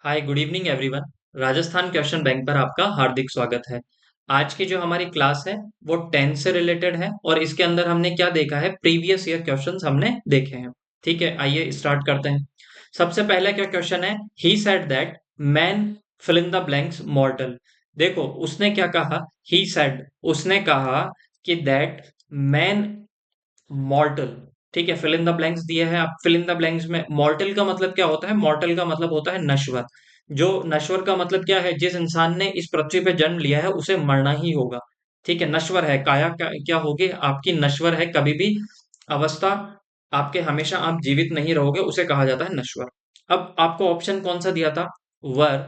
Hi good evening everyone. Rajasthan question bank पर आपका हार्दिक स्वागत है। आज की जो हमारी क्लास है वो टेंथ से रिलेटेड है और इसके अंदर हमने क्या देखा है, प्रीवियस ईयर क्वेश्चंस हमने देखे हैं। ठीक है, आइए स्टार्ट करते हैं। सबसे पहला क्या क्वेश्चन है, he said that man fill in the blanks mortal. देखो उसने क्या कहा, ही सेड, उसने कहा कि दैट मैन मॉर्टल। ठीक है, फिल इन द ब्लैंक्स दिए हैं, आप फिल इन द ब्लैंक्स में मॉर्टल का मतलब क्या होता है, मॉर्टल का मतलब होता है नश्वर। जो नश्वर का मतलब क्या है, जिस इंसान ने इस पृथ्वी पे जन्म लिया है उसे मरना ही होगा। ठीक है, नश्वर है, काया क्या होगी आपकी, नश्वर है, कभी भी अवस्था आपके हमेशा आप जीवित नहीं रहोगे, उसे कहा जाता है नश्वर। अब आपको ऑप्शन कौन सा दिया था, वर,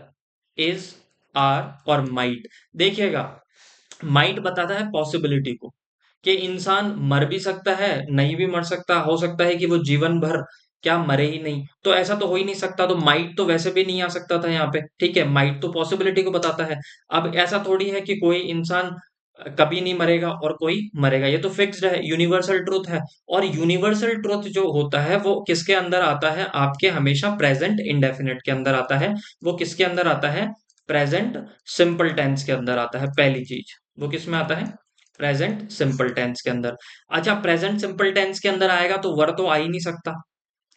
इज, आर और माइट। देखिएगा, माइट बताता है पॉसिबिलिटी को, कि इंसान मर भी सकता है, नहीं भी मर सकता, हो सकता है कि वो जीवन भर क्या मरे ही नहीं, तो ऐसा तो हो ही नहीं सकता, तो माइट तो वैसे भी नहीं आ सकता था यहाँ पे। ठीक है, माइट तो पॉसिबिलिटी को बताता है। अब ऐसा थोड़ी है कि कोई इंसान कभी नहीं मरेगा और कोई मरेगा, ये तो फिक्स्ड है, यूनिवर्सल ट्रुथ है। और यूनिवर्सल ट्रुथ जो होता है वो किसके अंदर आता है, आपके हमेशा प्रेजेंट इंडेफिनिट के अंदर आता है। वो किसके अंदर आता है, प्रेजेंट सिंपल टेंस के अंदर आता है। पहली चीज वो किस में आता है, प्रेजेंट सिंपल टेंस के अंदर। अच्छा, प्रेजेंट सिंपल टेंस के अंदर आएगा तो वर तो आ ही नहीं सकता,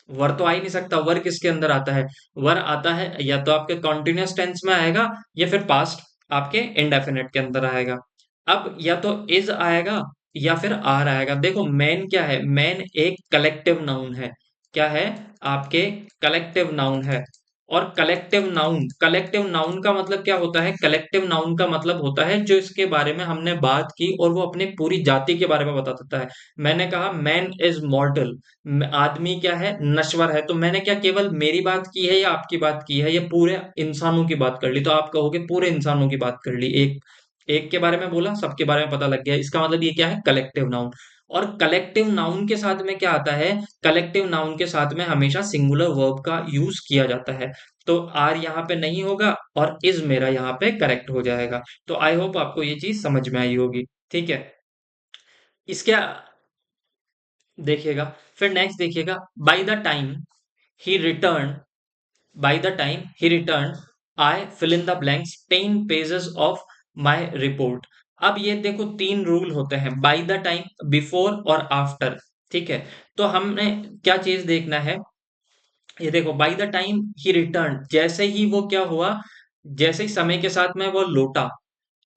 वर तो आ ही नहीं सकता। वर किसके अंदर आता है, वर आता है या तो आपके कॉन्टिन्यूअस टेंस में आएगा या फिर पास्ट आपके इंडेफिनिट के अंदर आएगा। अब या तो इज आएगा या फिर आर आएगा। देखो मैन क्या है, मैन एक कलेक्टिव नाउन है। क्या है, आपके कलेक्टिव नाउन है। और कलेक्टिव नाउन का मतलब क्या होता है, कलेक्टिव नाउन का मतलब होता है जो इसके बारे में हमने बात की और वो अपनी पूरी जाति के बारे में बता देता है। मैंने कहा मैन इज मॉर्टल, आदमी क्या है, नश्वर है, तो मैंने क्या केवल मेरी बात की है या आपकी बात की है, या पूरे इंसानों की बात कर ली, तो आप कहोगे पूरे इंसानों की बात कर ली। एक एक के बारे में बोला, सबके बारे में पता लग गया, इसका मतलब ये क्या है, कलेक्टिव नाउन। और कलेक्टिव नाउन के साथ में क्या आता है, कलेक्टिव नाउन के साथ में हमेशा सिंगुलर वर्ब का यूज किया जाता है। तो आर यहाँ पे नहीं होगा और इज मेरा यहाँ पे करेक्ट हो जाएगा। तो आई होप आपको ये चीज समझ में आई होगी। ठीक है, इसके देखिएगा, फिर नेक्स्ट देखिएगा, by the time he return, by the time he return I fill in the blanks 10 pages of my report. अब ये देखो तीन रूल होते हैं, बाय द टाइम, बिफोर और आफ्टर। ठीक है, तो हमने क्या चीज देखना है, ये देखो bye the time he return, जैसे ही वो क्या हुआ, जैसे ही समय के साथ में वो लौटा।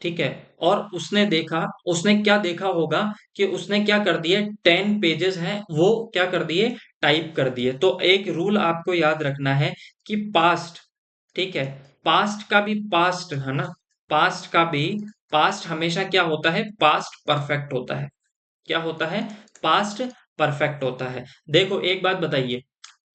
ठीक है, और उसने देखा, उसने क्या देखा होगा कि उसने क्या कर दिए, 10 पेजेस हैं वो क्या कर दिए, टाइप कर दिए। तो एक रूल आपको याद रखना है कि पास्ट, ठीक है, पास्ट का भी पास्ट है ना, पास्ट का भी पास्ट हमेशा क्या होता है, पास्ट परफेक्ट होता है। क्या होता है, पास्ट परफेक्ट होता है। देखो एक बात बताइए,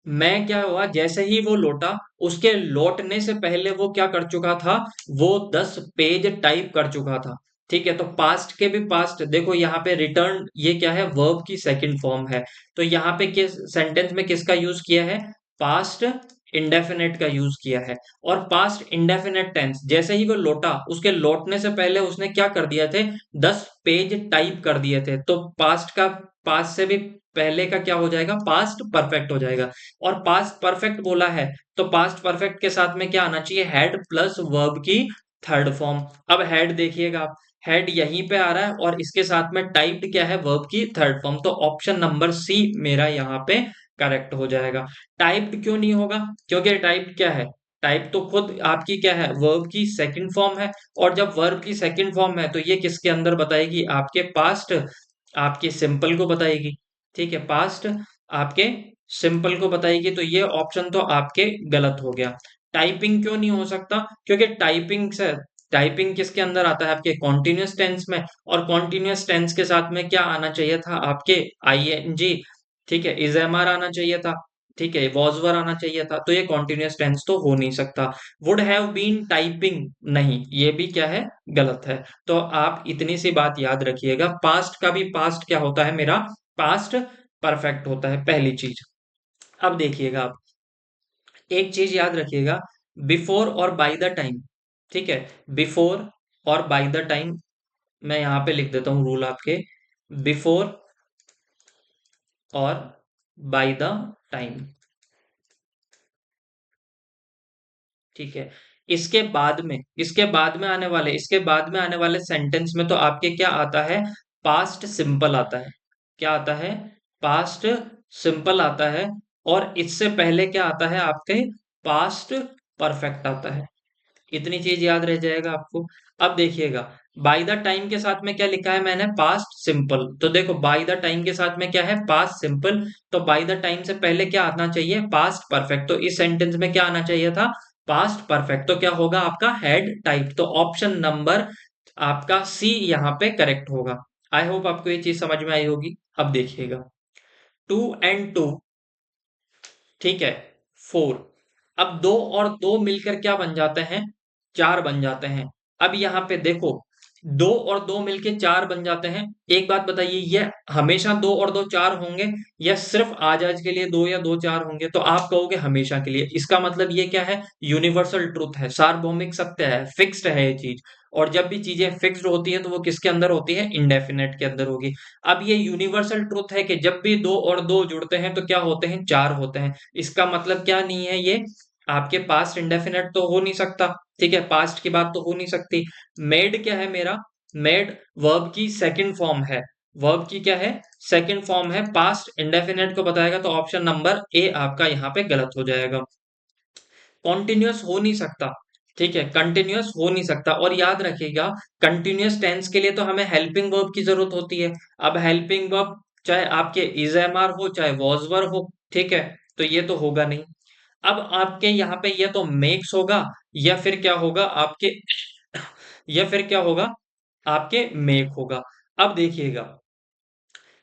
मैं क्या हुआ, जैसे ही वो लौटा, उसके लौटने से पहले वो क्या कर चुका था, वो 10 पेज टाइप कर चुका था। ठीक है, तो पास्ट के भी पास्ट देखो, यहाँ पे रिटर्न ये क्या है, वर्ब की सेकंड फॉर्म है। तो यहाँ पे किस सेंटेंस में किसका यूज किया है, पास्ट इंडेफिनेट का यूज किया है। और पास्ट इंडेफिनेट टेंस, जैसे ही वो लौटा, उसके लौटने से पहले उसने क्या कर दिया थे, 10 पेज टाइप कर दिए थे। तो पास्ट का, पास्ट से भी पहले का क्या हो जाएगा, पास्ट परफेक्ट हो जाएगा। और पास्ट परफेक्ट बोला है तो पास्ट परफेक्ट के साथ में क्या आना चाहिए, हेड प्लस वर्ब की थर्ड फॉर्म। अब हेड देखिएगा आप, हेड यहीं पे आ रहा है और इसके साथ में टाइप्ड क्या है, वर्ब की थर्ड फॉर्म, तो ऑप्शन नंबर सी मेरा यहाँ पे करेक्ट हो जाएगा। टाइप्ड क्यों नहीं होगा, क्योंकि टाइप्ड क्या है, टाइप तो खुद आपकी क्या है, वर्ब की सेकंड फॉर्म है। और जब वर्ब की सेकंड फॉर्म है तो ये किसके अंदर बताएगी, आपके पास्ट, आपके सिंपल को बताएगी। ठीक है, पास्ट आपके सिंपल को बताएगी, तो ये ऑप्शन तो आपके गलत हो गया। टाइपिंग क्यों नहीं हो सकता, क्योंकि टाइपिंग से, टाइपिंग किसके अंदर आता है, आपके कॉन्टिन्यूअस टेंस में, और कॉन्टिन्यूअस टेंस के साथ में क्या आना चाहिए था, आपके आईएनजी। ठीक है, इज एम आर आना चाहिए था। ठीक है, वॉज वर आना चाहिए था, तो ये कॉन्टिन्यूअस टेंस तो हो नहीं सकता। वुड हैव बीन टाइपिंग, नहीं, ये भी क्या है, गलत है। तो आप इतनी सी बात याद रखिएगा, पास्ट का भी पास्ट क्या होता है मेरा, पास्ट परफेक्ट होता है, पहली चीज। अब देखिएगा आप, एक चीज याद रखिएगा, बिफोर और बाय द टाइम। ठीक है, बिफोर और बाय द टाइम, मैं यहां पे लिख देता हूं रूल आपके, बिफोर और बाय द टाइम। ठीक है। इसके बाद में आने वाले सेंटेंस में तो आपके क्या आता है, पास्ट सिंपल आता है। क्या आता है, पास्ट सिंपल आता है। और इससे पहले क्या आता है आपके, पास्ट परफेक्ट आता है। इतनी चीज याद रह जाएगा आपको। अब देखिएगा, बाय द टाइम के साथ में क्या लिखा है मैंने, पास्ट सिंपल। तो देखो बाय द टाइम के साथ में क्या है, पास्ट सिंपल। तो बाय द टाइम से पहले क्या आना चाहिए, पास्ट परफेक्ट। तो इस सेंटेंस में क्या आना चाहिए था, पास्ट परफेक्ट। तो क्या होगा आपका, हैड टाइप। तो ऑप्शन नंबर आपका सी यहाँ पे करेक्ट होगा। आई होप आपको ये चीज समझ में आई होगी। अब देखिएगा, 2 and 2, ठीक है, 4। अब 2 और 2 मिलकर क्या बन जाते हैं, 4 बन जाते हैं। अब यहाँ पे देखो, 2 और 2 मिलके 4 बन जाते हैं। एक बात बताइए, ये हमेशा 2 और 2 4 होंगे, या सिर्फ आज आज के लिए 2 या 2 4 होंगे? तो आप कहोगे हमेशा के लिए। इसका मतलब ये क्या है, यूनिवर्सल ट्रूथ है, सार्वभौमिक सत्य है, फिक्स्ड है ये चीज। और जब भी चीजें फिक्स्ड होती है तो वो किसके अंदर होती है, इंडेफिनेट के अंदर होगी। अब ये यूनिवर्सल ट्रूथ है कि जब भी 2 और 2 जुड़ते हैं तो क्या होते हैं, 4 होते हैं। इसका मतलब क्या नहीं है, ये आपके पास्ट इंडेफिनेट तो हो नहीं सकता। ठीक है, पास्ट की बात तो हो नहीं सकती। मेड क्या है मेरा, मेड वर्ब की सेकंड फॉर्म है। वर्ब की क्या है, सेकंड फॉर्म है। पास्ट इंडेफिनेट को बताएगा तो ऑप्शन नंबर ए आपका यहाँ पे गलत हो जाएगा। कॉन्टिन्यूअस हो नहीं सकता। ठीक है, कंटिन्यूअस हो नहीं सकता। और याद रखिएगा, कंटिन्यूअस टेंस के लिए तो हमें हेल्पिंग वर्ब की जरूरत होती है। अब हेल्पिंग वर्ब चाहे आपके इज एम आर हो, चाहे वॉज वर्ब हो, ठीक है, तो ये तो होगा नहीं। अब आपके यहाँ पे या तो मेक्स होगा, या फिर क्या होगा आपके या फिर क्या होगा आपके मेक होगा। अब देखिएगा,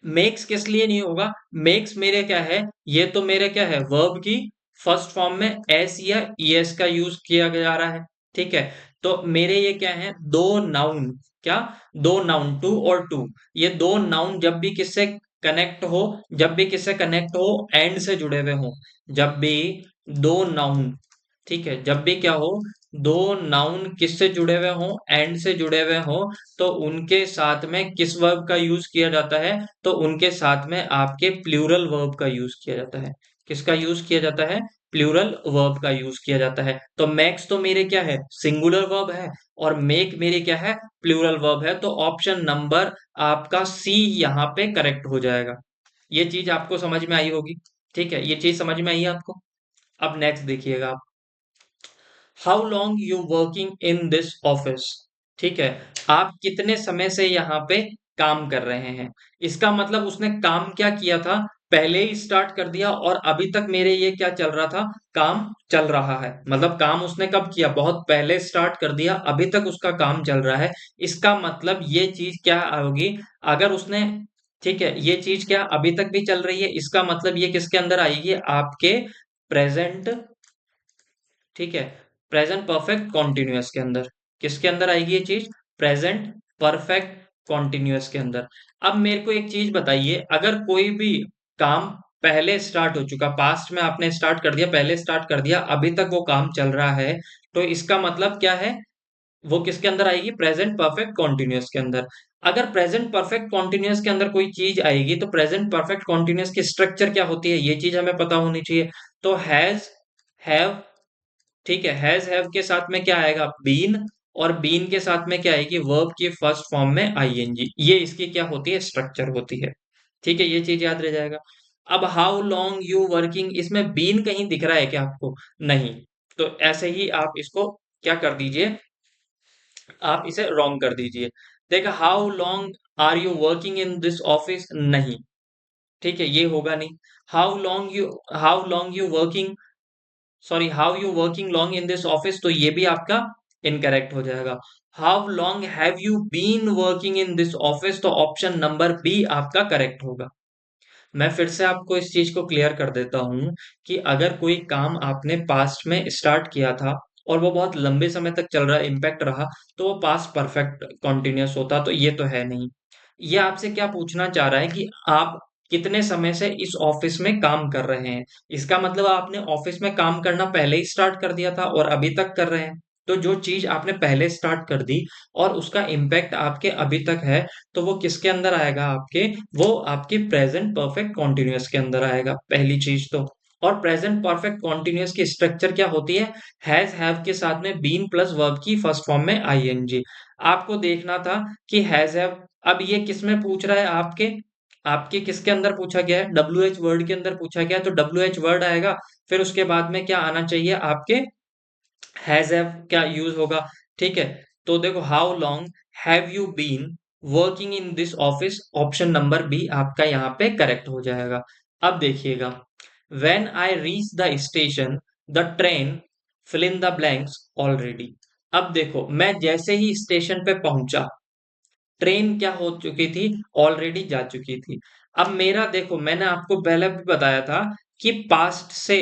मेक्स किस लिए नहीं होगा, मेक्स मेरे क्या है, ये तो मेरे क्या है, वर्ब की फर्स्ट फॉर्म में एस या ईएस का यूज किया जा रहा है। ठीक है, तो मेरे ये क्या है, दो नाउन। क्या, दो नाउन, 2 और 2। ये दो नाउन जब भी किससे कनेक्ट हो, जब भी किससे कनेक्ट हो, एंड से जुड़े हुए हो। जब भी दो नाउन, ठीक है, जब भी क्या हो, दो नाउन किससे जुड़े हुए हो, एंड से जुड़े हुए हो, तो उनके साथ में किस वर्ब का यूज किया जाता है, तो उनके साथ में आपके प्लूरल वर्ब का यूज किया जाता है। किसका यूज किया जाता है, प्लूरल वर्ब का यूज किया जाता है। तो मैक्स तो मेरे क्या है, सिंगुलर वर्ब है, और मेक मेरे क्या है, प्लूरल वर्ब है। तो ऑप्शन नंबर आपका सी यहाँ पे करेक्ट हो जाएगा। ये चीज आपको समझ में आई होगी। ठीक है, ये चीज समझ में आई है आपको। अब नेक्स्ट देखिएगा, how long you working in this office. ठीक है, आप कितने समय से यहाँ पे काम कर रहे हैं। इसका मतलब उसने काम क्या किया था, पहले ही स्टार्ट कर दिया और अभी तक मेरे ये क्या चल रहा था, काम चल रहा है। मतलब काम उसने कब किया, बहुत पहले स्टार्ट कर दिया, अभी तक उसका काम चल रहा है। इसका मतलब ये चीज क्या होगी, अगर उसने, ठीक है, ये चीज क्या अभी तक भी चल रही है, इसका मतलब ये किसके अंदर आएगी, आपके प्रेजेंट, ठीक है, प्रेजेंट परफेक्ट कॉन्टिन्यूअस के अंदर। किसके अंदर आएगी ये चीज, प्रेजेंट परफेक्ट कॉन्टिन्यूअस के अंदर। अब मेरे को एक चीज बताइए, अगर कोई भी काम पहले स्टार्ट हो चुका, पास्ट में आपने स्टार्ट कर दिया, पहले स्टार्ट कर दिया, अभी तक वो काम चल रहा है, तो इसका मतलब क्या है, वो किसके अंदर आएगी, प्रेजेंट परफेक्ट कॉन्टिन्यूअस के अंदर। अगर प्रेजेंट परफेक्ट कॉन्टिन्यूअस के अंदर कोई चीज आएगी तो प्रेजेंट परफेक्ट कॉन्टिन्यूअस की स्ट्रक्चर क्या होती है, ये चीज हमें पता होनी चाहिए। तो हैज, हैव, ठीक है, हैज हैव के साथ में क्या आएगा, बीन। और बीन के साथ में क्या आएगी, वर्ब की फर्स्ट फॉर्म में आईएनजी। ये इसकी क्या होती है, स्ट्रक्चर होती है। ठीक है, ये चीज याद रह जाएगा। अब हाउ लॉन्ग यू वर्किंग, इसमें बीन कहीं दिख रहा है क्या आपको, नहीं। तो ऐसे ही आप इसको क्या कर दीजिए, आप इसे रॉन्ग कर दीजिए। देखा, how long are you working in this office, नहीं। ठीक है, ये होगा नहीं। How long you working, sorry, how you working long in this office, तो ये भी आपका इनकरेक्ट हो जाएगा। How long have you been working in this office, तो ऑप्शन नंबर बी आपका करेक्ट होगा। मैं फिर से आपको इस चीज को क्लियर कर देता हूं कि अगर कोई काम आपने पास्ट में स्टार्ट किया था और वो बहुत लंबे समय तक चल रहा, इम्पैक्ट रहा, तो वो पास्ट परफेक्ट कॉन्टिन्यूअस होता। तो ये तो है नहीं। ये आपसे क्या पूछना चाह रहा है कि आप कितने समय से इस ऑफिस में काम कर रहे हैं। इसका मतलब आपने ऑफिस में काम करना पहले ही स्टार्ट कर दिया था और अभी तक कर रहे हैं। तो जो चीज आपने पहले स्टार्ट कर दी और उसका इम्पैक्ट आपके अभी तक है, तो वो किसके अंदर आएगा आपके, वो आपके प्रेजेंट परफेक्ट कॉन्टिन्यूअस के अंदर आएगा, पहली चीज तो। और प्रेजेंट परफेक्ट कॉन्टिन्यूअस की स्ट्रक्चर क्या होती है? हैज हैव के साथ में बीन प्लस वर्ब की फर्स्ट फॉर्म में आईएनजी। आपको देखना था कि हैज हैव, अब ये किस में पूछ रहा है? आपके आपके किसके अंदर पूछा गया है? डब्ल्यू एच वर्ड के अंदर पूछा गया है, तो डब्ल्यू एच वर्ड आएगा, फिर उसके बाद में क्या आना चाहिए? आपके हैज हैव क्या यूज होगा? ठीक है, तो देखो, how long have you been working in this office, option number B आपका यहाँ पे करेक्ट हो जाएगा। अब देखिएगा, when I reach the station the train fill in the blanks already. अब देखो, मैं जैसे ही स्टेशन पे पहुंचा, ट्रेन क्या हो चुकी थी? ऑलरेडी जा चुकी थी। अब मेरा देखो, मैंने आपको पहले भी बताया था कि पास्ट से,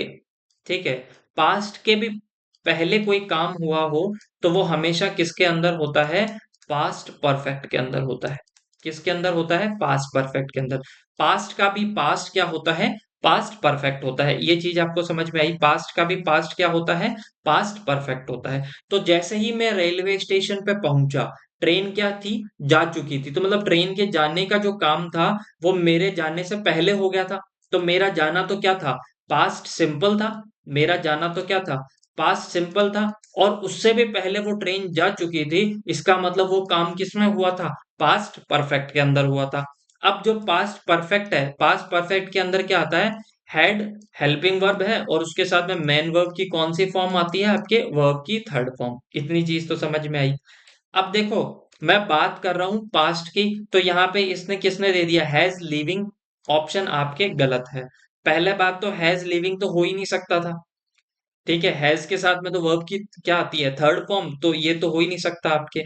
ठीक है, पास्ट के भी पहले कोई काम हुआ हो तो वो हमेशा किसके अंदर होता है? पास्ट परफेक्ट के अंदर होता है। किसके अंदर होता है? पास्ट परफेक्ट के अंदर। पास्ट का भी पास्ट क्या होता है? पास्ट परफेक्ट होता है। ये चीज आपको समझ में आई? पास्ट का भी पास्ट क्या होता है? पास्ट परफेक्ट होता है। तो जैसे ही मैं रेलवे स्टेशन पे पहुंचा, ट्रेन क्या थी? जा चुकी थी। तो मतलब ट्रेन के जाने का जो काम था वो मेरे जाने से पहले हो गया था। तो मेरा जाना तो क्या था? पास्ट सिंपल था। मेरा जाना तो क्या था? पास्ट सिंपल था। और उससे भी पहले वो ट्रेन जा चुकी थी, इसका मतलब वो काम किसमें हुआ था? पास्ट परफेक्ट के अंदर हुआ था। अब जो पास्ट परफेक्ट है, पास्ट परफेक्ट के अंदर क्या आता है? हैड हेल्पिंग वर्ब है, और उसके साथ में मेन वर्ब की कौन सी फॉर्म आती है? आपके वर्ब की थर्ड फॉर्म। इतनी चीज तो समझ में आई। अब देखो, मैं बात कर रहा हूं पास्ट की, तो यहाँ पे इसने किसने दे दिया? Has living. ऑप्शन आपके गलत है। पहले बात तो हैज लिविंग तो हो ही नहीं सकता था। ठीक है, हैज के साथ में तो वर्ब की क्या आती है? थर्ड फॉर्म, तो ये तो हो ही नहीं सकता आपके।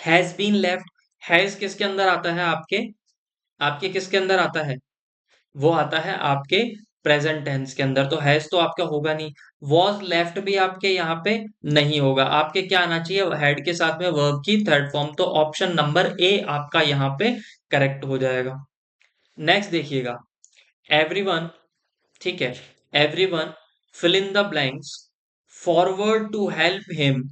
हैज बीन लेफ्ट, हैज किसके अंदर आता है? आपके आपके किसके अंदर आता है? वो आता है आपके प्रेजेंट टेंस के अंदर, तो हैज तो आपका होगा नहीं। वॉज लेफ्ट भी आपके यहाँ पे नहीं होगा। आपके क्या आना चाहिए? हेड के साथ में वर्ब की थर्ड फॉर्म, तो ऑप्शन नंबर ए आपका यहाँ पे करेक्ट हो जाएगा। नेक्स्ट देखिएगा, एवरीवन, ठीक है, everyone fill in the blanks forward to help him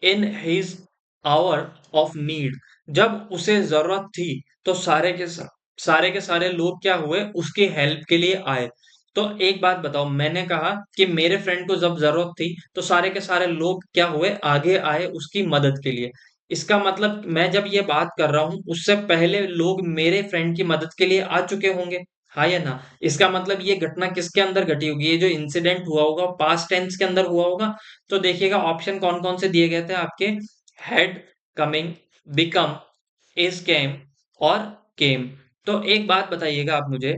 in his hour of need. जब उसे जरूरत थी तो सारे के सारे लोग क्या हुए? उसकी हेल्प के लिए आए। तो एक बात बताओ, मैंने कहा कि मेरे फ्रेंड को जब जरूरत थी तो सारे के सारे लोग क्या हुए? आगे आए उसकी मदद के लिए। इसका मतलब मैं जब ये बात कर रहा हूं, उससे पहले लोग मेरे फ्रेंड की मदद के लिए आ चुके होंगे। हाँ या ना? इसका मतलब ये घटना किसके अंदर घटी होगी? ये जो इंसिडेंट हुआ होगा पास्ट टेंस के अंदर हुआ होगा। तो देखिएगा, ऑप्शन कौन कौन से दिए गए थे आपके? हैड, कमिंग, बिकम, इज, केम और केम। तो एक बात बताइएगा आप मुझे,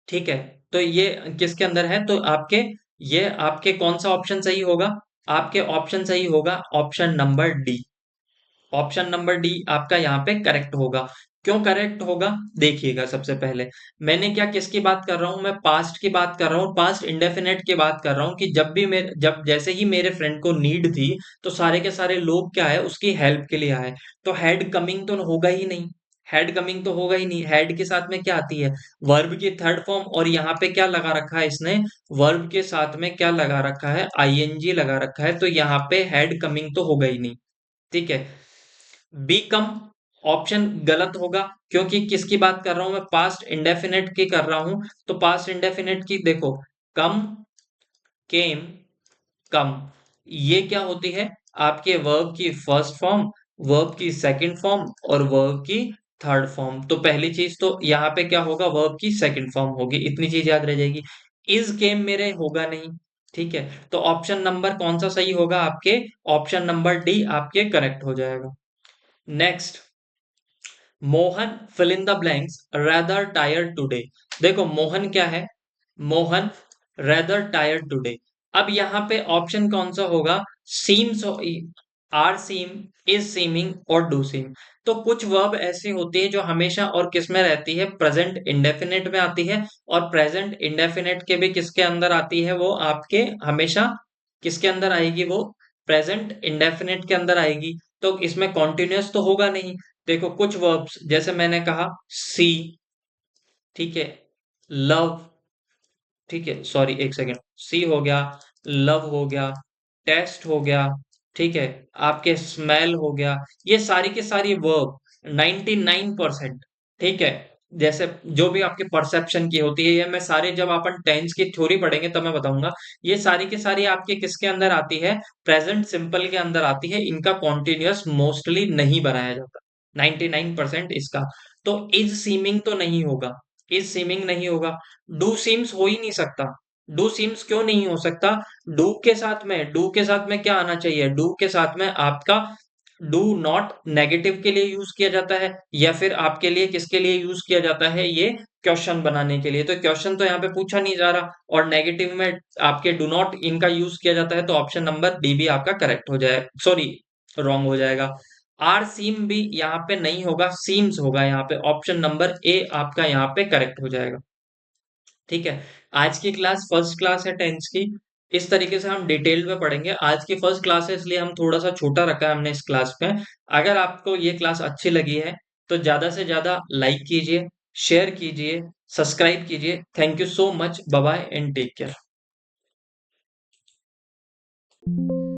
ठीक है, तो ये किसके अंदर है? तो आपके, ये आपके कौन सा ऑप्शन सही होगा? आपके ऑप्शन सही होगा option number D. Option number D आपका यहाँ पे करेक्ट होगा। क्यों करेक्ट होगा? देखिएगा, सबसे पहले मैंने क्या, किसकी बात कर रहा हूं? मैं पास्ट की बात कर रहा हूँ, पास्ट इंडेफिनेट की बात कर रहा हूँ, कि जब भी मेरे, जब जैसे ही मेरे फ्रेंड को नीड थी तो सारे के सारे लोग क्या है? उसकी हेल्प के लिए आए। तो हेड कमिंग तो होगा ही नहीं। हेड कमिंग तो होगा ही नहीं। हेड के साथ में क्या आती है? वर्ब की थर्ड फॉर्म, और यहाँ पे क्या लगा रखा है इसने? वर्ब के साथ में क्या लगा रखा है? आईएनजी लगा रखा है, तो यहाँ पे हेड कमिंग तो होगा ही नहीं। ठीक है, बी कम ऑप्शन गलत होगा, क्योंकि किसकी बात कर रहा हूं मैं? पास्ट इंडेफिनेट की कर रहा हूं। तो पास्ट इंडेफिनेट की देखो, कम, केम, कम, ये क्या होती है? आपके वर्ब की फर्स्ट फॉर्म, वर्ब की सेकंड फॉर्म और वर्ब की थर्ड फॉर्म। तो पहली चीज तो यहाँ पे क्या होगा? वर्ब की सेकंड फॉर्म होगी। इतनी चीज याद रह जाएगी। इज, केम मेरे होगा नहीं। ठीक है, तो ऑप्शन नंबर कौन सा सही होगा? आपके ऑप्शन नंबर डी आपके करेक्ट हो जाएगा। Next, Mohan fill in the blanks rather tired today. देखो, मोहन क्या है? Mohan rather tired today. अब यहाँ पे ऑप्शन कौन सा होगा? Seems, are seem, is seeming और डू सीम। तो कुछ वर्ब ऐसी होती है जो हमेशा और किस में रहती है? प्रेजेंट इंडेफिनेट में आती है। और प्रेजेंट इंडेफिनेट के भी किसके अंदर आती है? वो आपके हमेशा किसके अंदर आएगी? वो प्रेजेंट इंडेफिनेट के अंदर आएगी। तो इसमें कॉन्टिन्यूअस तो होगा नहीं। देखो, कुछ वर्ब्स जैसे मैंने कहा सी, ठीक है, लव, ठीक है, सॉरी एक सेकेंड, सी हो गया, लव हो गया, टेस्ट हो गया, ठीक है, आपके स्मेल हो गया, ये सारी की सारी वर्ब 99%, ठीक है, जैसे जो भी आपके परसेप्शन की होती है, ये मैं सारे जब अपन टेंस की थ्योरी पढ़ेंगे तब मैं बताऊंगा। ये सारी की सारी आपके किसके अंदर आती है, प्रेजेंट सिंपल के अंदर आती है। इनका कॉन्टिन्यूअस मोस्टली नहीं बनाया जाता, 99% इसका। तो इज सीमिंग तो नहीं होगा, इज सीमिंग नहीं होगा। डू सीम्स हो ही नहीं सकता। डू सीम्स क्यों नहीं हो सकता? डू के साथ में क्या आना चाहिए? डू के साथ में आपका डू नॉट नेगेटिव के लिए यूज किया जाता है, या फिर आपके लिए किसके लिए यूज किया जाता है, ये क्वेश्चन बनाने के लिए। तो क्वेश्चन तो यहाँ पे पूछा नहीं जा रहा, और नेगेटिव में आपके डू नॉट इनका यूज किया जाता है, तो ऑप्शन नंबर बी भी आपका करेक्ट हो जाए, सॉरी रॉन्ग हो जाएगा। आर सीम भी यहाँ पे नहीं होगा, सीम्स होगा यहाँ पे। ऑप्शन नंबर ए आपका यहाँ पे करेक्ट हो जाएगा। ठीक है। आज की क्लास फर्स्ट क्लास है टेंस की, इस तरीके से हम डिटेल में पढ़ेंगे। आज की फर्स्ट क्लास है इसलिए हम थोड़ा सा छोटा रखा है हमने इस क्लास में। अगर आपको ये क्लास अच्छी लगी है तो ज्यादा से ज्यादा लाइक कीजिए, शेयर कीजिए, सब्सक्राइब कीजिए। Thank you so much, bye bye and take care.